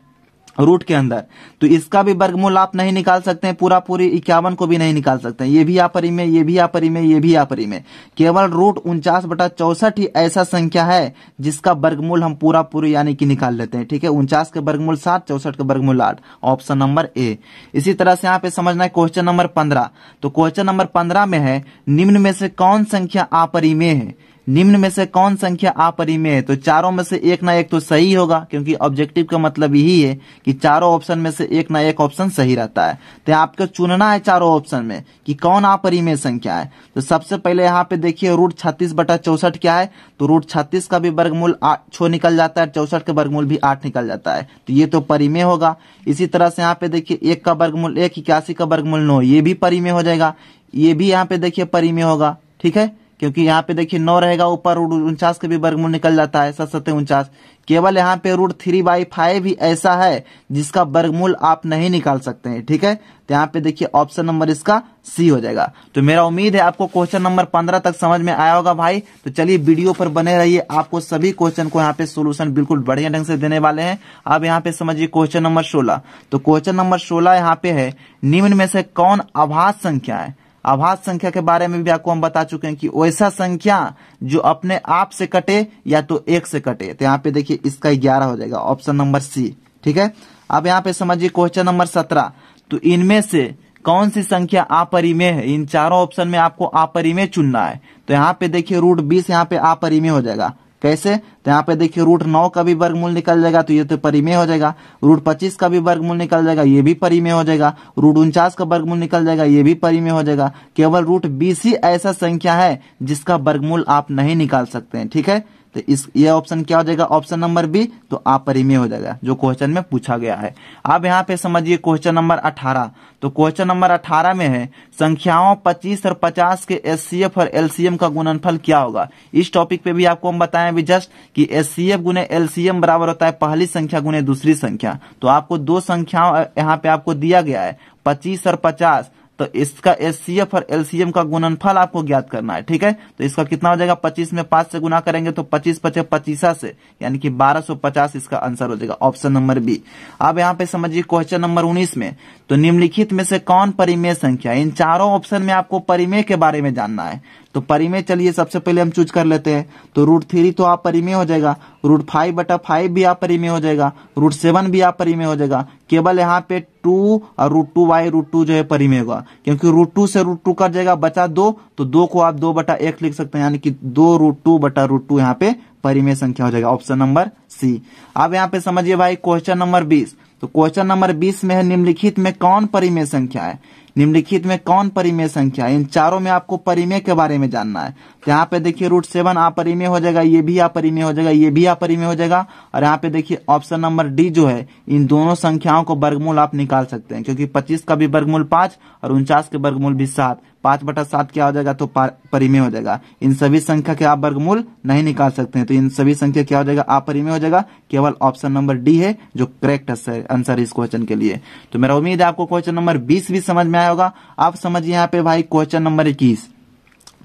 रूट के अंदर, तो इसका भी वर्गमूल आप नहीं निकाल सकते हैं, पूरा पूरी 51 को भी नहीं निकाल सकते हैं। ये भी अपरिमेय, ये भी अपरिमेय, ये भी अपरिमेय। केवल रूट 49/64 ही ऐसा संख्या है जिसका वर्गमूल हम पूरा पूरी यानी कि निकाल लेते हैं। ठीक है, 49 के वर्गमूल 7, 64 के वर्गमूल 8, ऑप्शन नंबर ए। इसी तरह से यहाँ पे समझना है क्वेश्चन नंबर 15। तो क्वेश्चन नंबर 15 में है निम्न में से कौन संख्या अपरिमेय है। निम्न में से कौन संख्या अपरिमेय है, तो चारों में से एक ना एक तो सही होगा, क्योंकि ऑब्जेक्टिव का मतलब यही है कि चारों ऑप्शन में से एक ना एक ऑप्शन सही रहता है। तो आपको चुनना है चारों ऑप्शन में कि कौन अपरिमेय संख्या है। तो सबसे पहले यहाँ पे देखिए रूट 36/64 क्या है, तो रूट 36 का भी वर्गमूल 8 निकल जाता है, 64 का वर्गमूल भी 8 निकल जाता है, तो ये तो परिमेय होगा। इसी तरह से यहाँ पे देखिए 1 का वर्गमूल 1, 81 का वर्गमूल 9, ये भी परिमेय हो जाएगा। ये भी यहाँ पे देखिए परिमेय होगा। ठीक है, क्योंकि यहाँ पे देखिए 9 रहेगा ऊपर, रूट 49 के भी वर्गमूल निकल जाता है, 7 49। केवल यहाँ पे रूट 3/5 ही ऐसा है जिसका वर्गमूल आप नहीं निकाल सकते हैं। ठीक है, तो यहाँ पे देखिए ऑप्शन नंबर इसका सी हो जाएगा। तो मेरा उम्मीद है आपको क्वेश्चन नंबर 15 तक समझ में आया होगा भाई। तो चलिए वीडियो पर बने रहिए, आपको सभी क्वेश्चन को यहाँ पे सोल्यूशन बिल्कुल बढ़िया ढंग से देने वाले हैं। अब यहाँ पे समझिए क्वेश्चन नंबर 16। तो क्वेश्चन नंबर 16 यहाँ पे है निम्न में से कौन अभाज्य संख्या है। अभाज्य संख्या के बारे में भी आपको हम बता चुके हैं कि वैसा संख्या जो अपने आप से कटे या तो 1 से कटे। तो यहाँ पे देखिए इसका 11 हो जाएगा, ऑप्शन नंबर सी। ठीक है, अब यहाँ पे समझिए क्वेश्चन नंबर 17। तो इनमें से कौन सी संख्या अपरिमेय है। इन चारों ऑप्शन में आपको अपरिमेय चुनना है। तो यहाँ पे देखिए रूट 20 यहाँ पे अपरिमेय हो जाएगा। कैसे, तो यहाँ पे देखिए रूट 9 का भी वर्गमूल निकल जाएगा, तो ये तो परिमेय हो जाएगा। रूट 25 का भी वर्गमूल निकल जाएगा, ये भी परिमेय हो जाएगा। रूट 49 का वर्गमूल निकल जाएगा, ये भी परिमेय हो जाएगा। केवल रूट 20 ही ऐसा संख्या है जिसका वर्गमूल आप नहीं निकाल सकते हैं। ठीक है, तो ये ऑप्शन क्या हो जाएगा, ऑप्शन नंबर बी, तो अपरिमेय हो जाएगा जो क्वेश्चन में पूछा गया है। अब यहाँ पे समझिए क्वेश्चन नंबर 18। तो क्वेश्चन नंबर 18 में है संख्याओं 25 और 50 के एचसीएफ और एलसीएम का गुणनफल क्या होगा। इस टॉपिक पे भी आपको हम बताएं अभी जस्ट कि एचसीएफ गुने एलसीएम बराबर होता है पहली संख्या गुने दूसरी संख्या। तो आपको दो संख्याओं यहाँ पे आपको दिया गया है 25 और 50, तो इसका एचसीएफ और एलसीएम का गुणनफल आपको ज्ञात करना है। ठीक है, तो इसका कितना हो जाएगा, 25 में 5 से गुना करेंगे तो 25 × 25 से यानी कि 1250 इसका आंसर हो जाएगा, ऑप्शन नंबर बी। अब यहाँ पे समझिए क्वेश्चन नंबर 19 में तो निम्नलिखित में से कौन परिमेय संख्या। इन चारों ऑप्शन में आपको परिमेय के बारे में जानना है। तो परिमेय चलिए सबसे पहले हम चूज कर लेते हैं। तो रूट 3 तो अपरिमेय हो जाएगा, रूट 5/5 भी अपरिमेय हो जाएगा, रूट 7 भी अपरिमेय हो जाएगा। केवल यहाँ पे 2 और रूट 2/√2 जो है परिमेय होगा, क्योंकि रूट 2 से रूट 2 कट जाएगा, बचा 2, तो 2 को आप 2/1 लिख सकते हैं, यानी कि 2√2/√2 यहाँ पे परिमेय संख्या हो जाएगा, ऑप्शन नंबर सी। अब यहाँ पे समझिए भाई क्वेश्चन नंबर 20। तो क्वेश्चन नंबर 20 में है निम्नलिखित में कौन परिमेय संख्या है। निम्नलिखित में कौन परिमेय संख्या है। इन चारों में आपको परिमेय के बारे में जानना है। तो यहाँ पे देखिए रूट 7 अपरिमेय हो जाएगा, ये भी अपरिमेय हो जाएगा, ये भी अपरिमेय हो जाएगा। और यहाँ पे देखिए ऑप्शन नंबर डी जो है, इन दोनों संख्याओं को वर्गमूल आप निकाल सकते हैं, क्योंकि 25 का भी वर्गमूल 5 और 49 के वर्गमूल भी 7, 5/7 क्या हो जाएगा, तो परिमेय हो जाएगा। इन सभी संख्या के आप वर्गमूल नहीं निकाल सकते हैं, तो इन सभी संख्या क्या हो जाएगा, अपरिमेय हो जाएगा। केवल ऑप्शन नंबर डी है जो करेक्ट आंसर इस क्वेश्चन के लिए। तो मेरा उम्मीद है आपको क्वेश्चन नंबर 20 भी समझ में आया होगा। आप समझिए यहाँ पे भाई क्वेश्चन नंबर 21।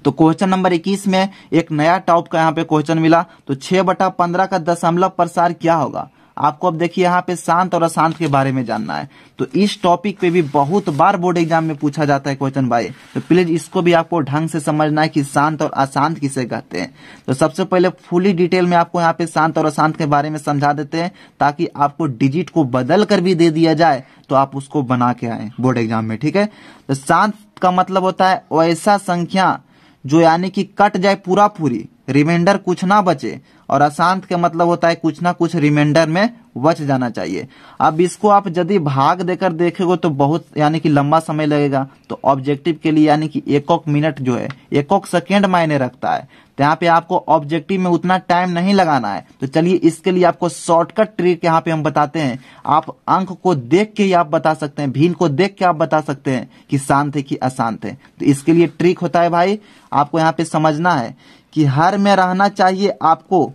तो क्वेश्चन नंबर 21 में एक नया टॉप का यहाँ पे क्वेश्चन मिला। तो 6/15 का दशमलव प्रसार क्या होगा। आपको अब देखिए यहाँ पे शांत और अशांत के बारे में जानना है। तो इस टॉपिक पे भी बहुत बार बोर्ड एग्जाम में पूछा जाता है क्वेश्चन भाई, तो प्लीज इसको भी आपको ढंग से समझना है कि शांत और अशांत किसे कहते हैं। तो सबसे पहले फुली डिटेल में आपको यहाँ पे शांत और अशांत के बारे में समझा देते हैं, ताकि आपको डिजिट को बदल कर भी दे दिया जाए तो आप उसको बना के आए बोर्ड एग्जाम में। ठीक है, तो शांत का मतलब होता है वैसा संख्या जो यानी कि कट जाए पूरा पूरी, रिमाइंडर कुछ ना बचे। और अशांत का मतलब होता है कुछ ना कुछ रिमाइंडर में बच जाना चाहिए। अब इसको आप यदि भाग देकर देखेंगे तो बहुत यानी कि लंबा समय लगेगा। तो ऑब्जेक्टिव के लिए यानी कि 1 मिनट जो है 1 सेकेंड मायने रखता है। तो यहाँ पे आपको ऑब्जेक्टिव में उतना टाइम नहीं लगाना है। तो चलिए इसके लिए आपको शॉर्टकट ट्रिक यहाँ पे हम बताते हैं। आप अंक को देख के ही आप बता सकते हैं, भिन्न को देख के आप बता सकते हैं कि शांत है कि अशांत है। तो इसके लिए ट्रिक होता है भाई, आपको यहाँ पे समझना है कि हर में रहना चाहिए आपको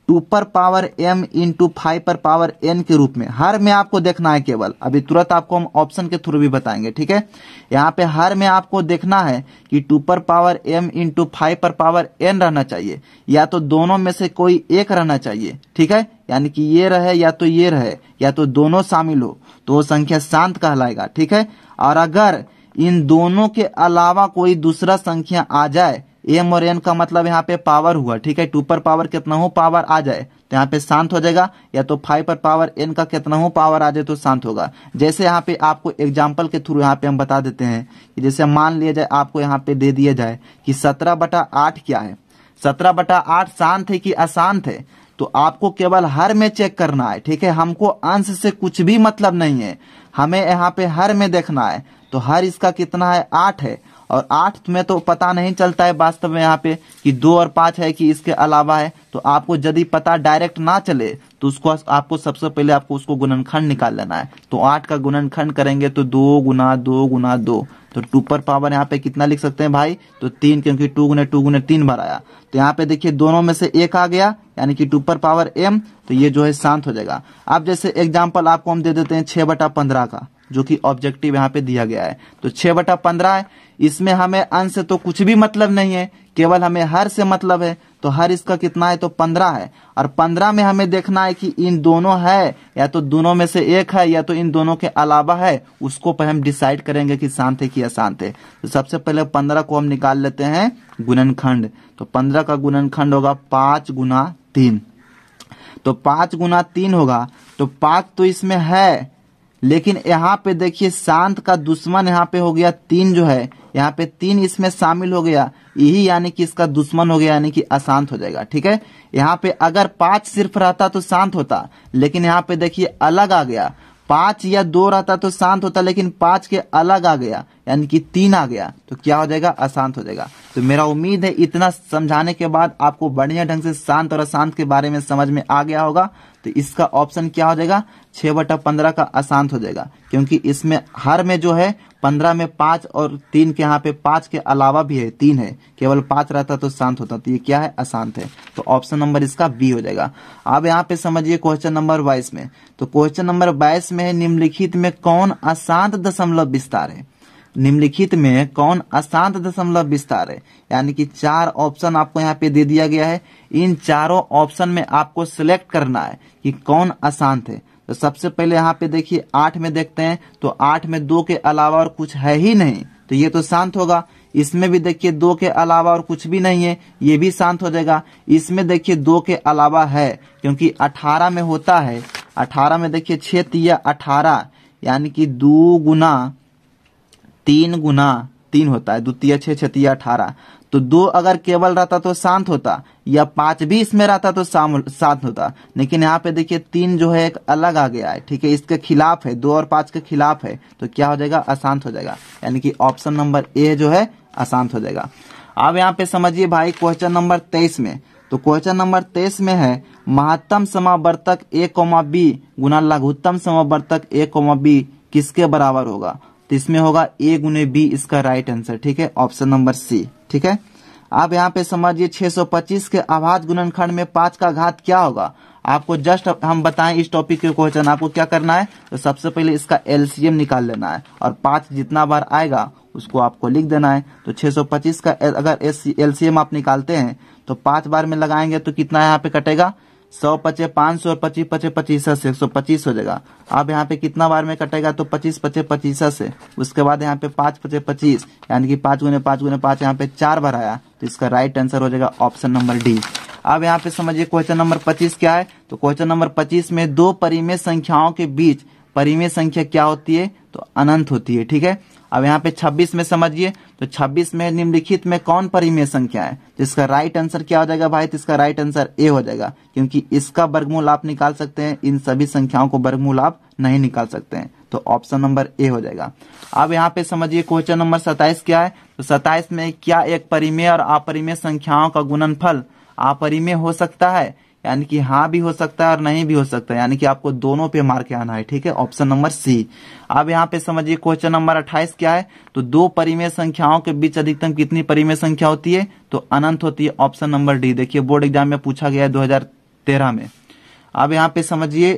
2m × 5n के रूप में। हर में आपको देखना है केवल, अभी तुरंत आपको हम ऑप्शन के थ्रू भी बताएंगे। ठीक है, यहाँ पे हर में आपको देखना है कि 2m × 5n रहना चाहिए, या तो दोनों में से कोई एक रहना चाहिए। ठीक है, यानी कि ये रहे या तो ये रहे या तो दोनों शामिल हो तो वो संख्या शांत कहलाएगा, ठीक है। और अगर इन दोनों के अलावा कोई दूसरा संख्या आ जाए, m और n का मतलब यहाँ पे पावर हुआ, ठीक है, 2 पर पावर कितना हो पावर आ जाए तो यहाँ पे शांत हो जाएगा, या तो 5 पर पावर n का कितना हो पावर आ जाए तो शांत होगा। जैसे यहाँ पे आपको एग्जाम्पल के थ्रू यहाँ पे हम बता देते हैं कि जैसे मान लिया जाए आपको यहाँ पे दे दिया जाए कि 17/8 क्या है, 17/8 शांत है कि अशांत है, तो आपको केवल हर में चेक करना है, ठीक है। हमको अंश से कुछ भी मतलब नहीं है, हमें यहाँ पे हर में देखना है। तो हर इसका कितना है 8 है, और 8 में तो पता नहीं चलता है वास्तव में यहाँ पे कि 2 और 5 है कि इसके अलावा है। तो आपको यदि पता डायरेक्ट ना चले तो उसको आपको सबसे पहले आपको उसको गुणनखंड निकाल लेना है। तो 8 का गुणनखंड करेंगे तो 2 गुना 2 गुना 2, तो 2 पर पावर यहाँ पे कितना लिख सकते हैं भाई, तो 3, क्योंकि 2 गुने 2 गुने 3 बार आया। तो यहाँ पे देखिए दोनों में से एक आ गया, यानी कि 2 पर पावर m, तो ये जो है शांत हो जाएगा। अब जैसे एग्जाम्पल आपको हम दे देते हैं 6/15 का, जो कि ऑब्जेक्टिव यहाँ पे दिया गया है। तो 6/15 है, इसमें हमें अंश से तो कुछ भी मतलब नहीं है, केवल हमें हर से मतलब है। तो हर इसका कितना है तो 15 है, और 15 में हमें देखना है कि इन दोनों है या तो दोनों में से एक है या तो इन दोनों के अलावा है, उसको पर हम डिसाइड करेंगे कि शांत है कि अशांत है। तो सबसे पहले 15 को हम निकाल लेते हैं गुणनखंड। तो 15 का गुणनखंड होगा 5 गुना 3, तो 5 गुना 3 होगा, तो 5 तो इसमें है, लेकिन यहाँ पे देखिए शांत का दुश्मन यहाँ पे हो गया 3, जो है यहाँ पे 3 इसमें शामिल हो गया, यही यानी कि इसका दुश्मन हो गया, यानी कि अशांत हो जाएगा, ठीक है। यहाँ पे अगर 5 सिर्फ रहता तो शांत होता, लेकिन यहाँ पे देखिए अलग आ गया, 5 या 2 रहता तो शांत होता, लेकिन 5 के अलग आ गया यानी कि 3 आ गया, तो क्या हो जाएगा अशांत हो जाएगा। तो मेरा उम्मीद है इतना समझाने के बाद आपको बढ़िया ढंग से शांत और अशांत के बारे में समझ में आ गया होगा। तो इसका ऑप्शन क्या हो जाएगा, 6/15 का अशांत हो जाएगा, क्योंकि इसमें हर में जो है 15 में 5 और 3 के यहाँ पे 5 के अलावा भी है 3 है, केवल 5 रहता तो शांत होता, तो ये क्या है अशांत है। तो ऑप्शन नंबर इसका बी हो जाएगा। अब यहाँ पे समझिए क्वेश्चन नंबर 22 में, तो क्वेश्चन नंबर 22 में है निम्नलिखित में कौन अशांत दशमलव विस्तार है। निम्नलिखित में कौन अशांत दशमलव विस्तार है, यानी कि 4 ऑप्शन आपको यहाँ पे दे दिया गया है, इन चारों ऑप्शन में आपको सिलेक्ट करना है कि कौन अशांत है। तो सबसे पहले यहाँ पे देखिए 8 में देखते हैं, तो 8 में 2 के अलावा और कुछ है ही नहीं, तो ये तो शांत होगा। इसमें भी देखिए 2 के अलावा और कुछ भी नहीं है, ये भी शांत हो जाएगा। इसमें देखिए 2 के अलावा है, क्योंकि 18 में होता है, 18 में देखिए 6 तिया 18, यानी कि 2 गुना 3 होता है, 2 तिया 6 6 तिया 18, तो 2 अगर केवल रहता तो शांत होता, या 5 भी इसमें रहता तो शांत होता, लेकिन यहाँ पे देखिए 3 जो है एक अलग आ गया है, ठीक है, इसके खिलाफ है, 2 और 5 के खिलाफ है, तो क्या हो जाएगा अशांत हो जाएगा, यानी कि ऑप्शन नंबर ए जो है अशांत हो जाएगा। अब यहाँ पे समझिए भाई क्वेश्चन नंबर 23 में, तो क्वेश्चन नंबर 23 में है महत्तम समावर्तक a, b Guna लघुत्तम समावर्तक a, b किसके बराबर होगा। तो इसमें होगा a गुने b, इसका राइट आंसर, ठीक है, ऑप्शन नंबर सी, ठीक है। अब यहाँ पे समझिए 625 के अभाज्य गुणनखंड में 5 का घात क्या होगा। आपको जस्ट हम बताएं इस टॉपिक के क्वेश्चन, आपको क्या करना है, तो सबसे पहले इसका एलसीएम निकाल लेना है, और 5 जितना बार आएगा उसको आपको लिख देना है। तो 625 का अगर एलसीएम आप निकालते हैं तो 5 बार में लगाएंगे तो कितना यहाँ पे कटेगा, 100 पचे 500 और 25 पचे 25 से 125 हो जाएगा। अब यहाँ पे कितना बार में कटेगा, तो 25 पचे 25 से, उसके बाद यहाँ पे 5 पचे 25, यानी कि 5 गुने 5 गुने 5, यहाँ पे 4 बार आया, तो इसका राइट आंसर हो जाएगा ऑप्शन नंबर डी। अब यहाँ पे समझिए क्वेश्चन नंबर 25 क्या है, तो क्वेश्चन नंबर 25 में 2 परिमेय संख्याओं के बीच परिमेय संख्या क्या होती है, तो अनंत होती है, ठीक है। अब यहाँ पे 26 में समझिए, तो 26 में निम्नलिखित में कौन परिमेय संख्या है, तो इसका राइट आंसर क्या हो जाएगा भाई, तो इसका राइट आंसर ए हो जाएगा, क्योंकि इसका वर्गमूल आप निकाल सकते हैं, इन सभी संख्याओं को वर्गमूल आप नहीं निकाल सकते हैं, तो ऑप्शन नंबर ए हो जाएगा। अब यहाँ पे समझिए क्वेश्चन नंबर 27 क्या है, तो 27 में क्या एक परिमेय और अपरिमेय संख्याओं का गुणनफल अपरिमेय हो सकता है, यानी कि हाँ भी हो सकता है और नहीं भी हो सकता है, यानी कि आपको दोनों पे मार्क आना है, ठीक है, ऑप्शन नंबर सी। अब यहाँ पे समझिए क्वेश्चन नंबर 28 क्या है, तो 2 परिमेय संख्याओं के बीच अधिकतम कितनी परिमेय संख्या होती है, तो अनंत होती है, ऑप्शन नंबर डी। देखिए बोर्ड एग्जाम में पूछा गया है 2013 में। अब यहाँ पे समझिए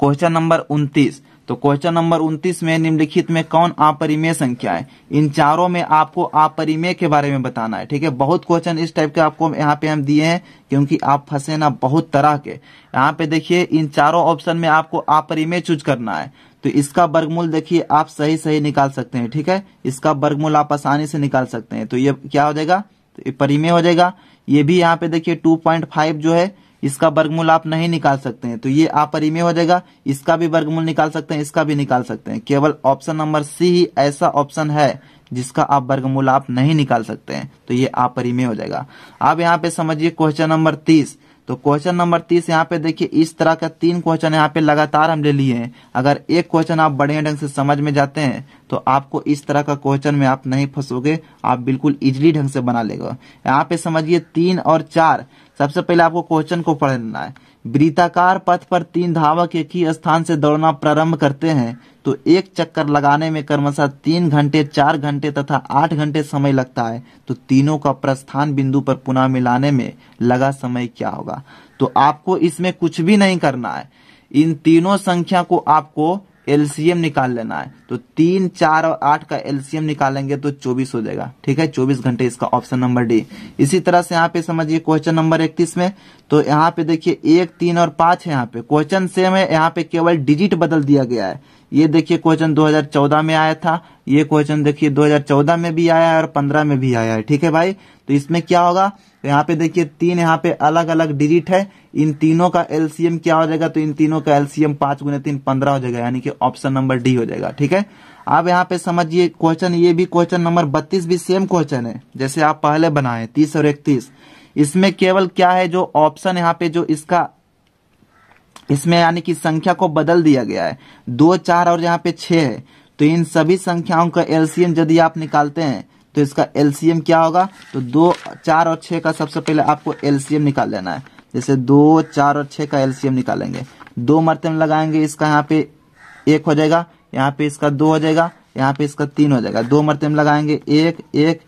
क्वेश्चन नंबर 29, तो क्वेश्चन नंबर 29 में निम्नलिखित में कौन अपरिमेय संख्या है। इन चारों में आपको अपरिमेय के बारे में बताना है। ठीक है, बहुत क्वेश्चन इस टाइप के आपको यहाँ पे हम दिए हैं क्योंकि आप फंसे ना बहुत तरह के। यहाँ पे देखिए इन चारों ऑप्शन में आपको अपरिमेय चूज करना है। तो इसका वर्गमूल देखिए आप सही सही निकाल सकते हैं। ठीक है, इसका वर्गमूल आप आसानी से निकाल सकते हैं। तो ये क्या हो जाएगा, तो ये परिमेय हो जाएगा। ये भी यहाँ पे देखिए 2.5 जो है इसका वर्गमूल आप नहीं निकाल सकते हैं, तो ये अपरिमेय हो जाएगा। इसका भी वर्गमूल निकाल सकते हैं, इसका भी निकाल सकते हैं। केवल ऑप्शन नंबर सी ही ऐसा ऑप्शन है जिसका आप वर्गमूल आप नहीं निकाल सकते हैं, तो ये अपरिमेय हो जाएगा। अब यहाँ पे समझिए क्वेश्चन नंबर 30। तो क्वेश्चन नंबर 30 यहाँ पे देखिए इस तरह का 3 क्वेश्चन यहाँ पे लगातार हम ले लिए हैं। अगर एक क्वेश्चन आप बढ़िया ढंग से समझ में जाते हैं तो आपको इस तरह का क्वेश्चन में आप नहीं फंसोगे, आप बिल्कुल इजीली ढंग से बना लेगा। यहाँ पे समझिए 3 और 4। सबसे पहले आपको क्वेश्चन को पढ़ लेना है। वृत्ताकार पथ पर 3 धावक एक ही स्थान से दौड़ना प्रारंभ करते हैं तो एक चक्कर लगाने में क्रमशः 3 घंटे, 4 घंटे तथा 8 घंटे समय लगता है। तो तीनों का प्रस्थान बिंदु पर पुनः मिलाने में लगा समय क्या होगा। तो आपको इसमें कुछ भी नहीं करना है, इन तीनों संख्या को आपको एलसीएम निकाल लेना है। तो 3, 4 और 8 का एलसीएम निकालेंगे तो 24 हो जाएगा। ठीक है, 24 घंटे, इसका ऑप्शन नंबर डी। इसी तरह से यहाँ पे समझिए क्वेश्चन नंबर 31 में, तो यहाँ पे देखिए 1, 3 और 5 है। यहाँ पे क्वेश्चन सेम है, यहाँ पे केवल डिजिट बदल दिया गया है। ये देखिए क्वेश्चन 2014 में आया था, ये क्वेश्चन देखिए 2014 में भी आया है और 15 में भी आया है। ठीक है भाई, तो इसमें क्या होगा, तो यहाँ पे देखिए 3 यहाँ पे अलग अलग डिजिट है, इन तीनों का एलसीएम क्या हो जाएगा, तो इन तीनों का एलसीएम 5 गुने 3 15 हो जाएगा, यानी कि ऑप्शन नंबर डी हो जाएगा। ठीक है, अब यहाँ पे समझिए क्वेश्चन, ये भी क्वेश्चन नंबर 32 भी सेम क्वेश्चन है जैसे आप पहले बनाए 30 और 31। इसमें केवल क्या है, जो ऑप्शन यहाँ पे जो इसका इसमें यानी कि संख्या को बदल दिया गया है। 2, 4 और यहाँ पे 6 है। तो इन सभी संख्याओं का एलसीएम यदि आप निकालते हैं तो इसका एलसीएम क्या होगा, तो 2, 4 और 6 का सबसे पहले आपको एलसीएम निकाल लेना है। जैसे 2, 4 और 6 का एलसीएम निकालेंगे, 2 मरते में लगाएंगे, इसका यहाँ पे 1 हो जाएगा, यहाँ पे इसका 2 हो जाएगा, यहाँ पे इसका 3 हो जाएगा। 2 मरते में लगाएंगे 1, 1,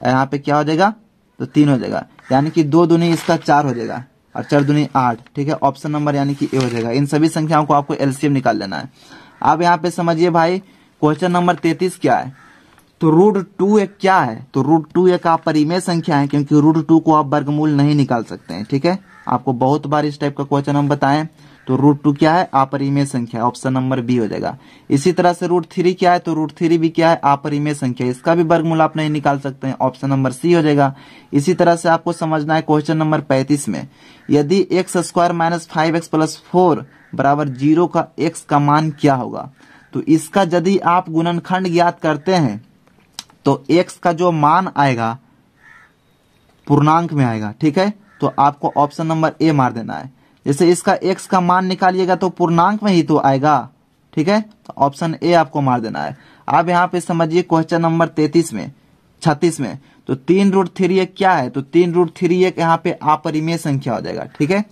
यहाँ पे क्या हो जाएगा, तो 3 हो जाएगा, यानी कि 2 दूनी इसका 4 हो जाएगा और 4 दूनी 8। ठीक है, ऑप्शन नंबर यानी कि ए हो जाएगा। इन सभी संख्याओं को आपको एलसीएम निकाल लेना है। अब यहाँ पे समझिए भाई क्वेश्चन नंबर 33 क्या है, तो √2 एक क्या है, तो √2 एक अपरिमेय संख्या है क्योंकि √2 को आप वर्गमूल नहीं निकाल सकते हैं। ठीक है, आपको बहुत बार इस टाइप का क्वेश्चन हम बताएं। तो √2 क्या है, अपरिमेय संख्या, ऑप्शन नंबर बी हो जाएगा। इसी तरह से √3 क्या है, तो √3 भी क्या है, अपरिमेय संख्या, इसका भी वर्गमूल आप नहीं निकाल सकते हैं, ऑप्शन नंबर सी हो जाएगा। इसी तरह से आपको समझना है क्वेश्चन नंबर 35 में, यदि x² - 5x + 4 बराबर 0 का x का मान क्या होगा। तो इसका यदि आप गुणनखंड ज्ञात करते हैं तो x का जो मान आएगा पूर्णांक में आएगा। ठीक है, तो आपको ऑप्शन नंबर ए मार देना है। जैसे इसका x का मान निकालिएगा तो पूर्णांक में ही तो आएगा। ठीक है, तो ऑप्शन ए आपको मार देना है। अब यहाँ पे समझिए क्वेश्चन नंबर 36 में, तो 3√3 एक क्या है, तो 3√3 एक यहाँ पे अपरिमेय संख्या हो जाएगा। ठीक है,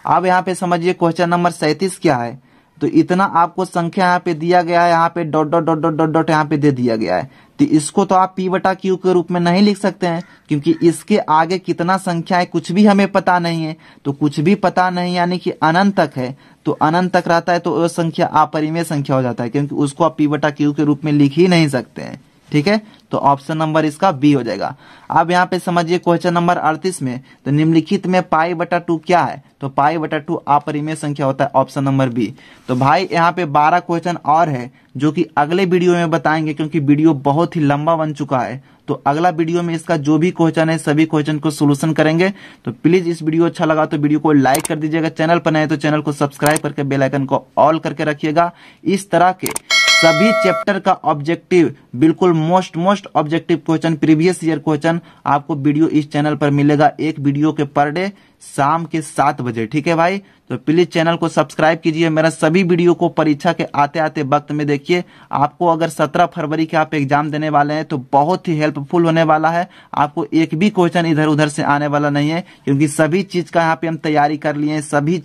अब यहाँ पे समझिए क्वेश्चन नंबर 37 क्या है, तो इतना आपको संख्या यहाँ पे दिया गया है, यहाँ पे dot dot dot dot dot dot यहाँ पे दे दिया गया है। तो इसको तो आप p/q के रूप में नहीं लिख सकते हैं क्योंकि इसके आगे कितना संख्या है कुछ भी हमें पता नहीं है। तो कुछ भी पता नहीं यानी कि अनंत तक है, तो अनंत तक रहता है तो वो संख्या अपरिमेय संख्या हो जाता है क्योंकि उसको आप p/q के रूप में लिख ही नहीं सकते हैं। ठीक है, तो ऑप्शन नंबर इसका बी हो जाएगा। अब यहाँ पे समझिए क्वेश्चन नंबर 38 में, तो निम्नलिखित में π/2 क्या है, तो π/2 अपरिमेय संख्या होता है, ऑप्शन नंबर बी। तो भाई यहाँ पे 12 क्वेश्चन और है जो कि अगले वीडियो में बताएंगे क्योंकि वीडियो बहुत ही लंबा बन चुका है। तो अगला वीडियो में इसका जो भी क्वेश्चन है सभी क्वेश्चन को सोल्यूशन करेंगे। तो प्लीज इस वीडियो अच्छा लगा तो वीडियो को लाइक कर दीजिएगा, चैनल पर नए तो चैनल को सब्सक्राइब करके बेल आइकन को ऑल करके रखिएगा। इस तरह के सभी चैप्टर का ऑब्जेक्टिव, बिल्कुल most objective question, previous year question आपको वीडियो इस चैनल पर मिलेगा, एक वीडियो के पर डे शाम के 7 बजे। ठीक है भाई, तो प्लीज चैनल को सब्सक्राइब कीजिए। मेरा सभी वीडियो को परीक्षा के आते आते वक्त में देखिए। आपको अगर 17 फरवरी के आप एग्जाम देने वाले हैं तो बहुत ही हेल्पफुल होने वाला है। आपको एक भी क्वेश्चन इधर उधर से आने वाला नहीं है क्योंकि सभी चीज का यहाँ पे हम तैयारी कर लिए हैं। सभी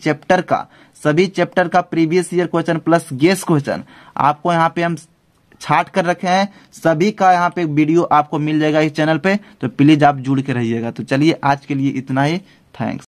चैप्टर का previous year question plus guess question आपको यहाँ पे हम छाट कर रखे हैं। सभी का यहाँ पे वीडियो आपको मिल जाएगा इस चैनल पे, तो प्लीज आप जुड़ के रहिएगा। तो चलिए आज के लिए इतना ही, थैंक्स।